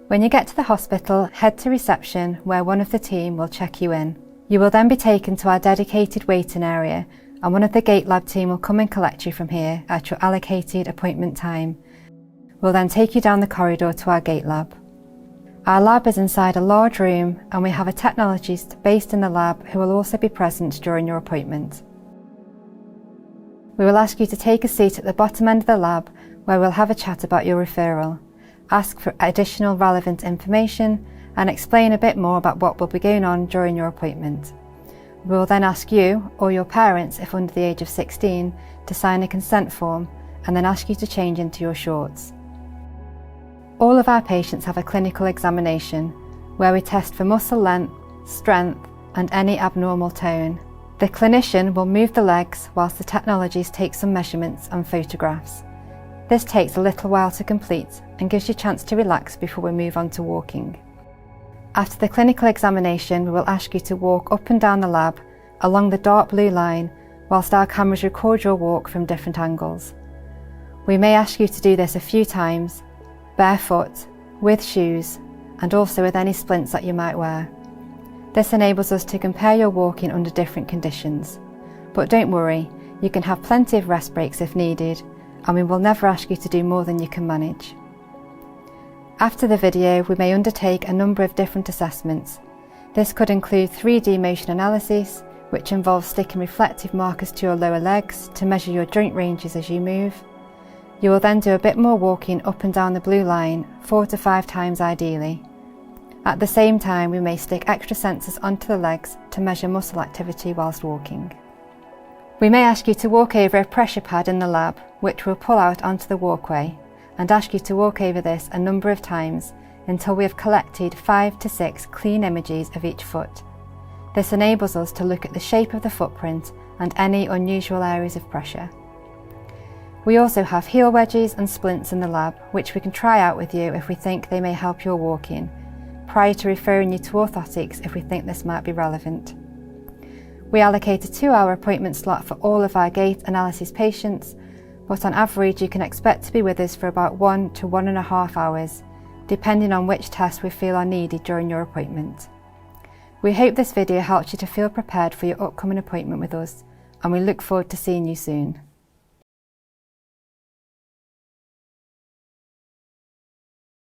When you get to the hospital, head to reception where one of the team will check you in. You will then be taken to our dedicated waiting area, and one of the Gait lab team will come and collect you from here at your allocated appointment time. We'll then take you down the corridor to our Gait lab. Our lab is inside a large room, and we have a technologist based in the lab who will also be present during your appointment. We will ask you to take a seat at the bottom end of the lab where we'll have a chat about your referral, ask for additional relevant information, and explain a bit more about what will be going on during your appointment. We will then ask you, or your parents if under the age of 16, to sign a consent form and then ask you to change into your shorts. All of our patients have a clinical examination where we test for muscle length, strength, and any abnormal tone. The clinician will move the legs whilst the technologist takes some measurements and photographs. This takes a little while to complete and gives you a chance to relax before we move on to walking. After the clinical examination, we will ask you to walk up and down the lab along the dark blue line whilst our cameras record your walk from different angles. We may ask you to do this a few times, barefoot, with shoes, and also with any splints that you might wear. This enables us to compare your walking under different conditions. But don't worry, you can have plenty of rest breaks if needed, and we will never ask you to do more than you can manage. After the video, we may undertake a number of different assessments. This could include 3D motion analysis, which involves sticking reflective markers to your lower legs to measure your joint ranges as you move. You will then do a bit more walking up and down the blue line, 4 to 5 times ideally. At the same time, we may stick extra sensors onto the legs to measure muscle activity whilst walking. We may ask you to walk over a pressure pad in the lab, which we'll pull out onto the walkway, and ask you to walk over this a number of times until we have collected 5 to 6 clean images of each foot. This enables us to look at the shape of the footprint and any unusual areas of pressure. We also have heel wedges and splints in the lab, which we can try out with you if we think they may help your walking, prior to referring you to orthotics if we think this might be relevant. We allocate a 2-hour appointment slot for all of our gait analysis patients, but on average you can expect to be with us for about 1 to 1.5 hours, depending on which tests we feel are needed during your appointment. We hope this video helps you to feel prepared for your upcoming appointment with us, and we look forward to seeing you soon.